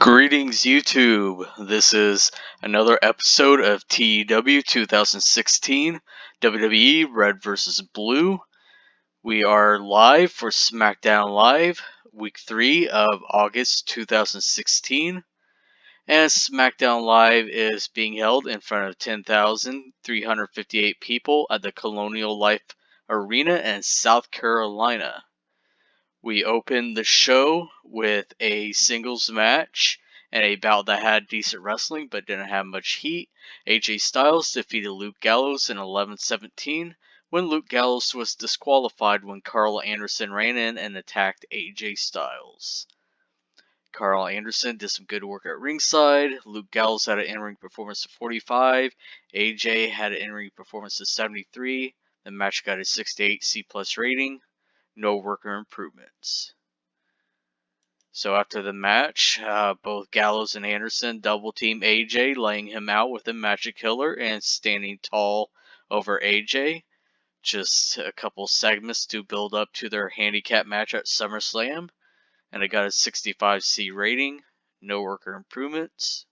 Greetings, YouTube. This is another episode of TEW 2016 WWE Red vs. Blue. We are live for Smackdown Live, week 3 of August 2016. And Smackdown Live is being held in front of 10,358 people at the Colonial Life Arena in South Carolina. We opened the show with a singles match and a bout that had decent wrestling but didn't have much heat. AJ Styles defeated Luke Gallows in 11-17 when Luke Gallows was disqualified when Carl Anderson ran in and attacked AJ Styles. Carl Anderson did some good work at ringside. Luke Gallows had an in-ring performance of 45. AJ had an in-ring performance of 73. The match got a 68 C+ rating. No worker improvements. So after the match, both Gallows and Anderson double team AJ, laying him out with a magic killer and standing tall over AJ. Just a couple segments to build up to their handicap match at SummerSlam, and it got a 65C rating. No worker improvements.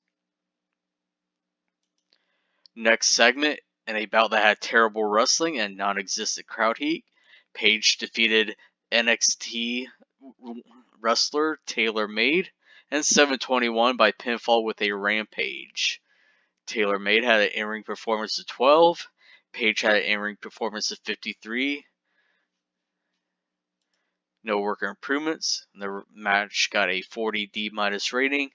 Next segment, in a bout that had terrible wrestling and non-existent crowd heat, Paige defeated NXT wrestler Taylor Made and 721 by pinfall with a rampage. Taylor Made had an in-ring performance of 12. Paige had an in-ring performance of 53. No worker improvements. The match got a 40 D- rating.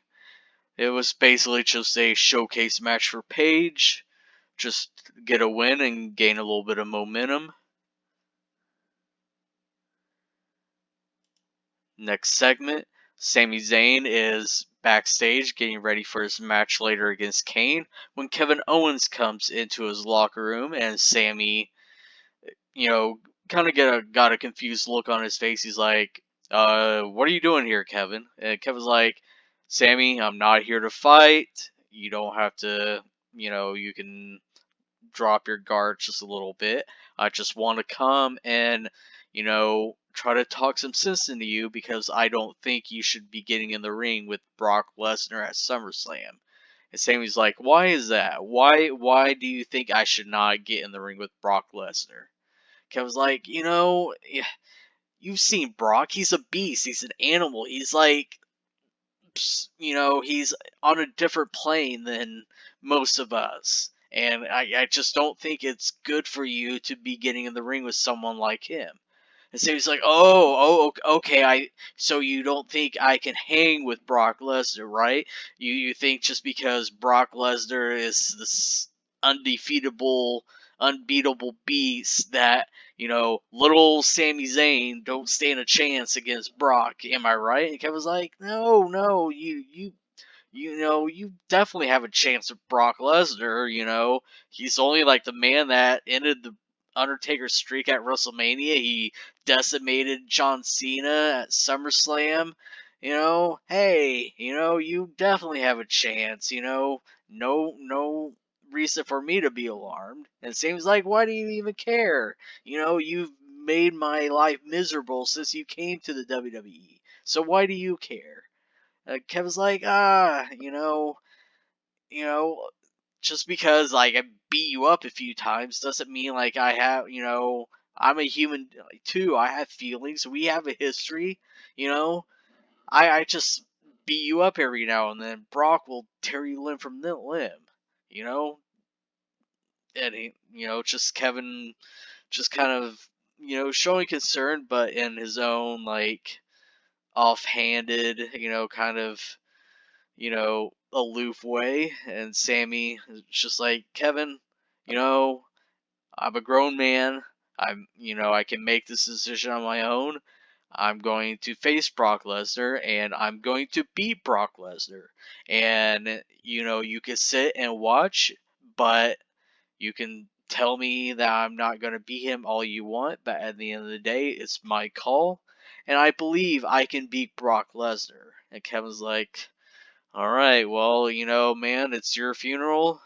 It was basically just a showcase match for Paige. Just get a win and gain a little bit of momentum. Next segment, Sami Zayn is backstage getting ready for his match later against Kane when Kevin Owens comes into his locker room and Sami, kind of got a confused look on his face. He's like, what are you doing here, Kevin? And Kevin's like, Sami, I'm not here to fight. You don't have to, you can drop your guard just a little bit. I just want to come and, try to talk some sense into you because I don't think you should be getting in the ring with Brock Lesnar at SummerSlam. And Sami's like, why is that? Why do you think I should not get in the ring with Brock Lesnar? Kevin's like, you've seen Brock. He's a beast. He's an animal. He's like, he's on a different plane than most of us. And I just don't think it's good for you to be getting in the ring with someone like him. And so he's like, okay, so you don't think I can hang with Brock Lesnar, right? You think just because Brock Lesnar is this undefeatable, unbeatable beast that, little Sami Zayn don't stand a chance against Brock, am I right? And Kevin's like, no, you definitely have a chance with Brock Lesnar, He's only like the man that ended the Undertaker's streak at WrestleMania. He decimated John Cena at SummerSlam. Hey, you definitely have a chance. No reason for me to be alarmed. And Sam's like, why do you even care? You've made my life miserable since you came to the WWE. So why do you care? Kevin's like, just because like I beat you up a few times doesn't mean like I have, I'm a human too. I have feelings. We have a history. I just beat you up every now and then. Brock will tear you limb from limb. And just Kevin, just kind of, showing concern, but in his own like offhanded, kind of, aloof way. And Sami is just like, Kevin, I'm a grown man. I can make this decision on my own. I'm going to face Brock Lesnar and I'm going to beat Brock Lesnar. And, you can sit and watch, but you can tell me that I'm not going to beat him all you want, but at the end of the day, it's my call. And I believe I can beat Brock Lesnar. And Kevin's like, alright, well, man, it's your funeral.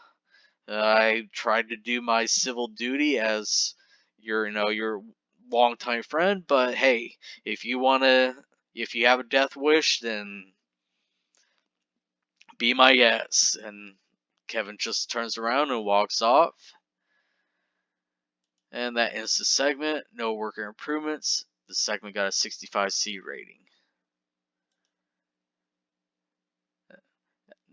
I tried to do my civil duty as your longtime friend, but hey, if you have a death wish, then Be my guest. And Kevin just turns around and walks off. And that ends the segment. No worker improvements. The segment got a 65C rating.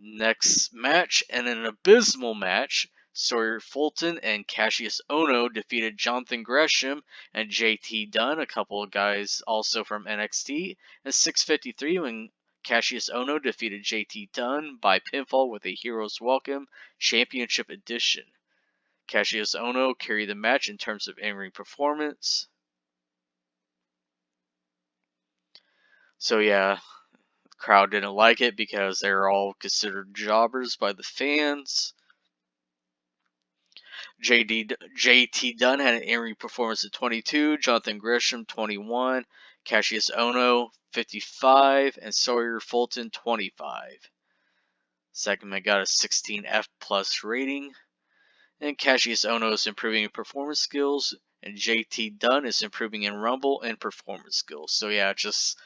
Next match, and an abysmal match, Sawyer Fulton and Cassius Ohno defeated Jonathan Gresham and JT Dunn, a couple of guys also from NXT, at 6:53 when Cassius Ohno defeated JT Dunn by pinfall with a Heroes Welcome Championship Edition. Cassius Ohno carried the match in terms of in-ring performance. So yeah, the crowd didn't like it because they were all considered jobbers by the fans. JT Dunn had an in-ring performance at 22, Jonathan Gresham 21, Cassius Ohno 55, and Sawyer Fulton 25. Segment got a 16F plus rating, and Cassius Ohno is improving in performance skills, and JT Dunn is improving in Rumble and performance skills. So yeah, just,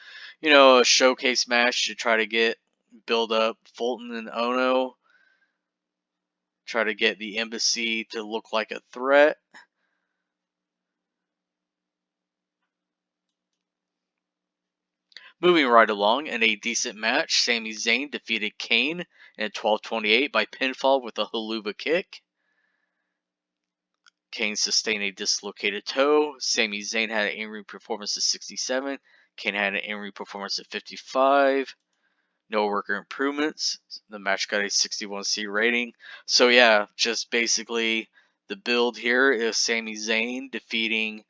a showcase match to try to build up Fulton and Ohno. Try to get the embassy to look like a threat. Moving right along, in a decent match, Sami Zayn defeated Kane in 12:28 by pinfall with a haluva kick. Kane sustained a dislocated toe. Sami Zayn had an in-ring performance at 67. Kane had an in-ring performance at 55. No worker improvements. The match got a 61C rating. So yeah, just basically the build here is Sami Zayn defeating,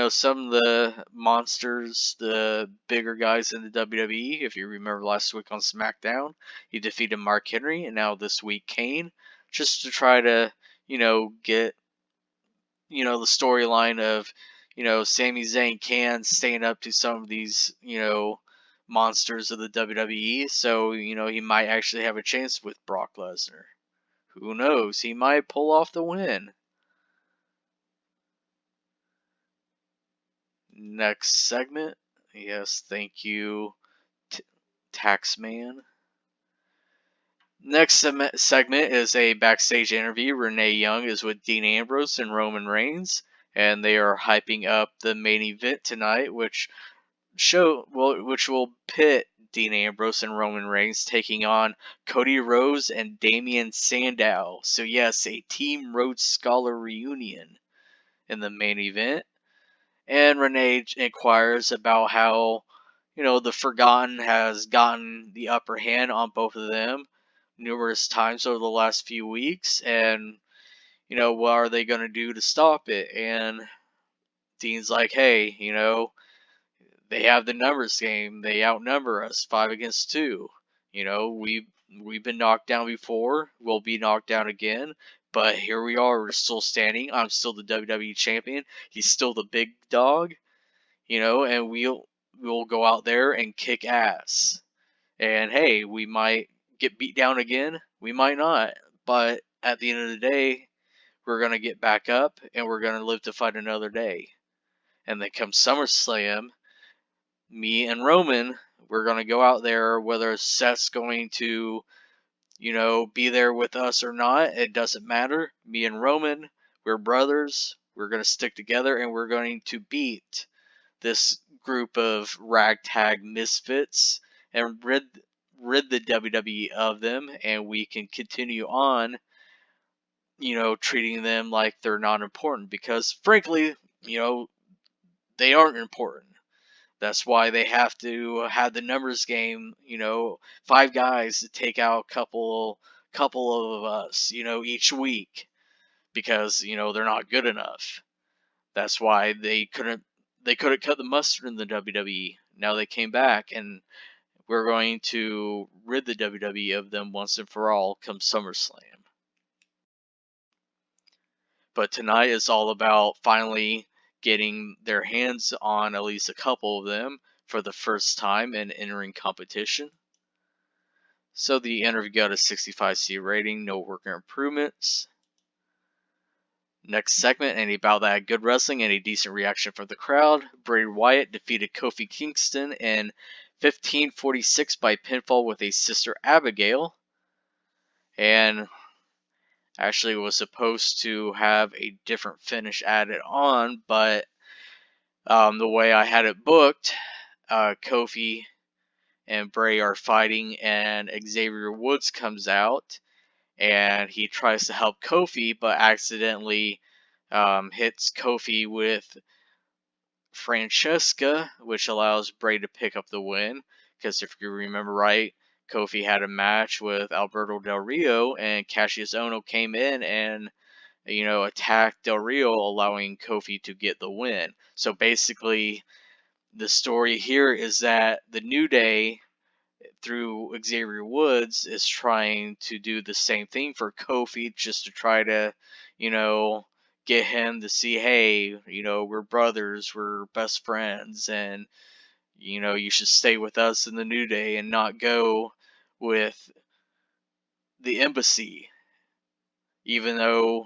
some of the monsters, the bigger guys in the WWE. If you remember last week on Smackdown, he defeated Mark Henry, and now this week Kane, just to try to, get, the storyline of, Sami Zayn can stand up to some of these, monsters of the WWE, so, he might actually have a chance with Brock Lesnar. Who knows? He might pull off the win. Next segment. Yes, thank you, Taxman. Next segment is a backstage interview. Renee Young is with Dean Ambrose and Roman Reigns, and they are hyping up the main event tonight, which will pit Dean Ambrose and Roman Reigns taking on Cody Rhodes and Damian Sandow. So yes, a Team Rhodes Scholar reunion in the main event. And Renee inquires about how, the Forgotten has gotten the upper hand on both of them numerous times over the last few weeks, and, what are they going to do to stop it? And Dean's like, hey, they have the numbers game. They outnumber us 5-2. We've been knocked down before. We'll be knocked down again. But here we are. We're still standing. I'm still the WWE champion. He's still the big dog. And we'll go out there and kick ass. And hey, we might get beat down again. We might not. But at the end of the day, we're going to get back up and we're going to live to fight another day. And then come SummerSlam, me and Roman, we're going to go out there, whether Seth's going to, be there with us or not, it doesn't matter. Me and Roman, we're brothers. We're going to stick together and we're going to beat this group of ragtag misfits and rid the WWE of them, and we can continue on, treating them like they're not important, because frankly, they aren't important. That's why they have to have the numbers game, 5 guys to take out a couple of us, each week, because, they're not good enough. That's why they couldn't cut the mustard in the WWE. Now they came back, and we're going to rid the WWE of them once and for all come SummerSlam. But tonight is all about finally getting their hands on at least a couple of them for the first time in in-ring competition. So the interview got a 65C rating, no worker improvements. Next segment, and about that good wrestling and a decent reaction from the crowd. Bray Wyatt defeated Kofi Kingston in 15:46 by pinfall with a Sister Abigail. and actually was supposed to have a different finish added on, but the way I had it booked, Kofi and Bray are fighting, and Xavier Woods comes out, and he tries to help Kofi, but accidentally hits Kofi with Francesca, which allows Bray to pick up the win. Because if you remember right, Kofi had a match with Alberto Del Rio, and Cassius Ohno came in and attacked Del Rio, allowing Kofi to get the win. So basically, the story here is that the New Day, through Xavier Woods, is trying to do the same thing for Kofi, just to try to, get him to see, hey, we're brothers, we're best friends, and, you should stay with us in the New Day and not go with the embassy. Even though,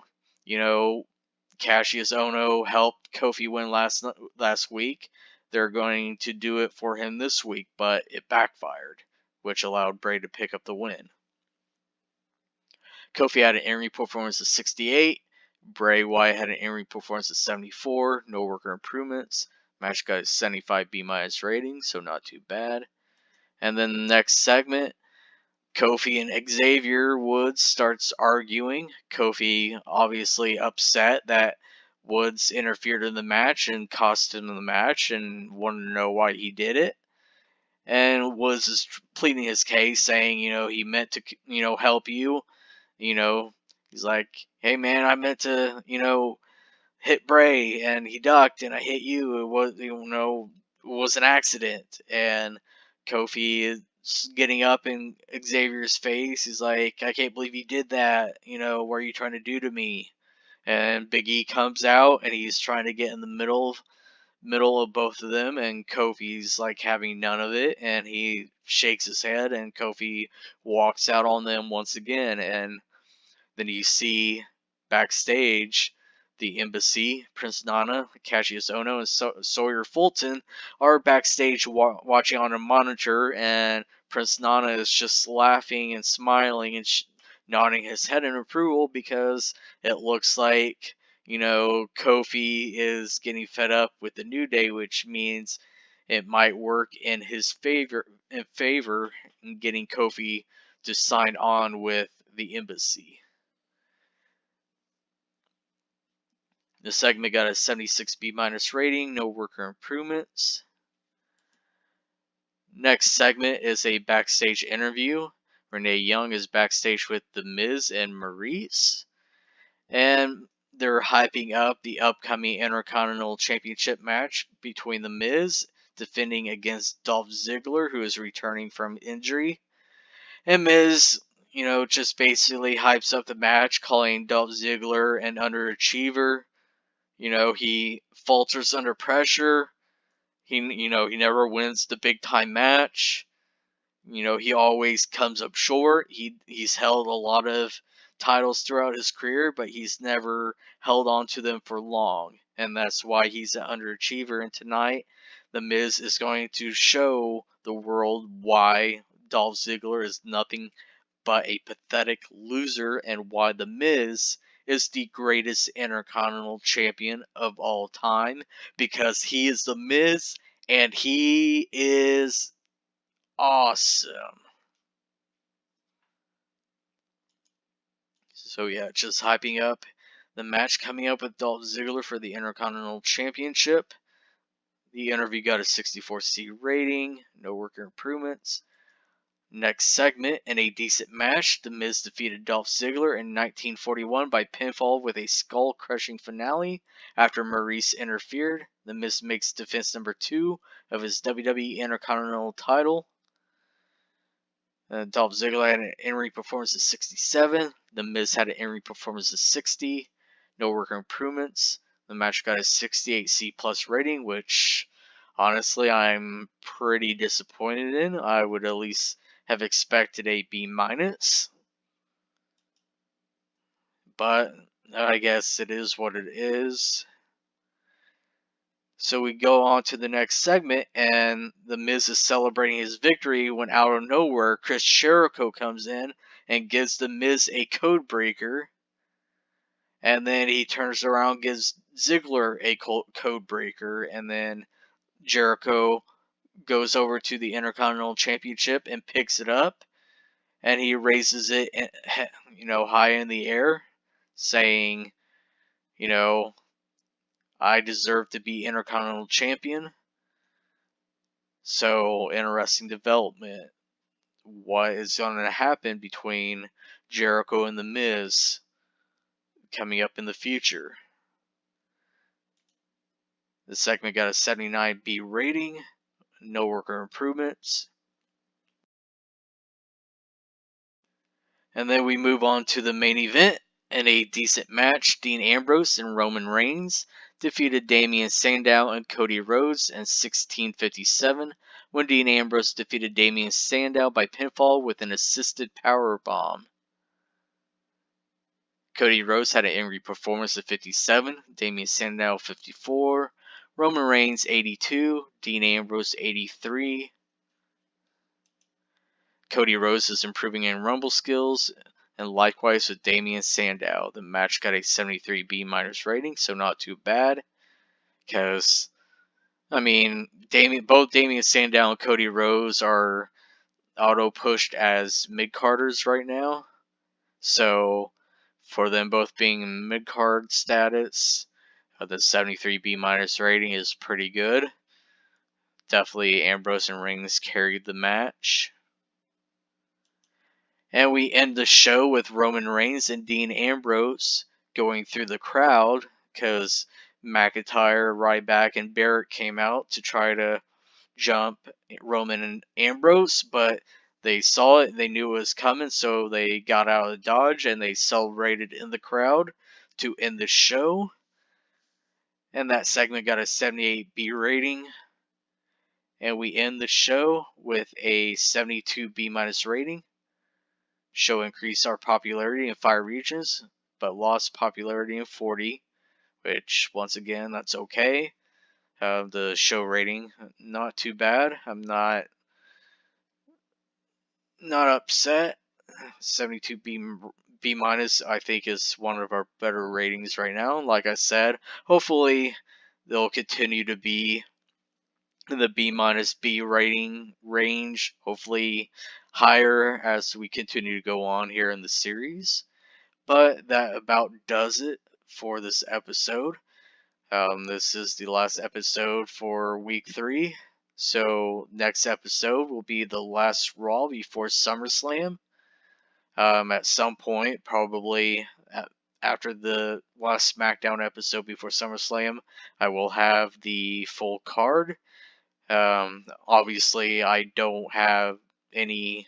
Cassius Ohno helped Kofi win last week, they're going to do it for him this week, but it backfired, which allowed Bray to pick up the win. Kofi had an in-ring performance of 68. Bray Wyatt had an in-ring performance of 74. No worker improvements. Match got a 75 B- rating, so not too bad. And then the next segment, Kofi and Xavier Woods starts arguing. Kofi obviously upset that Woods interfered in the match and cost him the match, and wanted to know why he did it. And Woods is pleading his case, saying, he meant to, help you. He's like, hey man, I meant to, hit Bray, and he ducked, and I hit you. It was, it was an accident. And Kofi is getting up in Xavier's face. He's like, I can't believe you did that. What are you trying to do to me? And Big E comes out, and he's trying to get in the middle of both of them, and Kofi's like having none of it, and he shakes his head, and Kofi walks out on them once again. And then you see backstage the embassy, Prince Nana, Cassius Ohno, and Sawyer Fulton are backstage watching on a monitor, and Prince Nana is just laughing and smiling and nodding his head in approval, because it looks like, Kofi is getting fed up with the New Day, which means it might work in his favor in getting Kofi to sign on with the embassy. The segment got a 76 B- rating, no worker improvements. Next segment is a backstage interview. Renee Young is backstage with The Miz and Maurice, and they're hyping up the upcoming Intercontinental Championship match between The Miz defending against Dolph Ziggler, who is returning from injury. And Miz, just basically hypes up the match, calling Dolph Ziggler an underachiever. He falters under pressure. He never wins the big time match. He always comes up short. He's held a lot of titles throughout his career, but he's never held on to them for long. And that's why he's an underachiever. And tonight, The Miz is going to show the world why Dolph Ziggler is nothing but a pathetic loser, and why The Miz is the greatest Intercontinental Champion of all time, because he is The Miz, and he is awesome. So yeah, just hyping up the match coming up with Dolph Ziggler for the Intercontinental Championship. The interview got a 64C rating, no worker improvements. Next segment, in a decent match, The Miz defeated Dolph Ziggler in 1941 by pinfall with a skull-crushing finale after Maurice interfered. The Miz makes defense number 2 of his WWE Intercontinental title. Dolph Ziggler had an in-ring performance of 67. The Miz had an in-ring performance of 60. No worker improvements. The match got a 68C+ rating, which honestly I'm pretty disappointed in. I would at least have expected a B-, but I guess it is what it is. So we go on to the next segment, and The Miz is celebrating his victory when out of nowhere Chris Jericho comes in and gives The Miz a code breaker. And then he turns around, gives Ziggler a code breaker, and then Jericho goes over to the Intercontinental Championship and picks it up, and he raises it, high in the air, saying, I deserve to be Intercontinental Champion. So, interesting development. What is going to happen between Jericho and The Miz coming up in the future? The segment got a 79B rating, no worker improvements. And then we move on to the main event. In a decent match, Dean Ambrose and Roman Reigns defeated Damian Sandow and Cody Rhodes in 16:57 when Dean Ambrose defeated Damian Sandow by pinfall with an assisted powerbomb. Cody Rhodes had an in-ring performance of 57, Damian Sandow 54, Roman Reigns 82, Dean Ambrose 83. Cody Rhodes is improving in Rumble skills, and likewise with Damian Sandow. The match got a 73B- rating, so not too bad. Because, both Damian Sandow and Cody Rhodes are auto-pushed as mid-carders right now. So, for them both being in mid-card status, the 73B- rating is pretty good. Definitely Ambrose and Reigns carried the match. And we end the show with Roman Reigns and Dean Ambrose going through the crowd because McIntyre, Ryback, and Barrett came out to try to jump Roman and Ambrose, but they saw it, they knew it was coming, so they got out of Dodge and they celebrated in the crowd to end the show. And that segment got a 78B rating. And we end the show with a 72B- rating. Show increased our popularity in 5 regions, but lost popularity in 40, which, once again, that's okay. The show rating, not too bad. I'm not upset. 72B- I think is one of our better ratings right now. Like I said, hopefully they'll continue to be in the B- rating range, hopefully higher as we continue to go on here in the series. But that about does it for this episode. This is the last episode for week 3. So next episode will be the last Raw before SummerSlam. At some point, probably after the last SmackDown episode before SummerSlam, I will have the full card. Obviously, I don't have any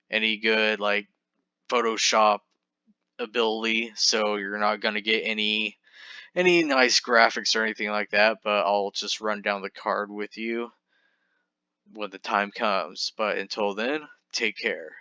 good Photoshop ability, so you're not gonna get any nice graphics or anything like that. But I'll just run down the card with you when the time comes. But until then, take care.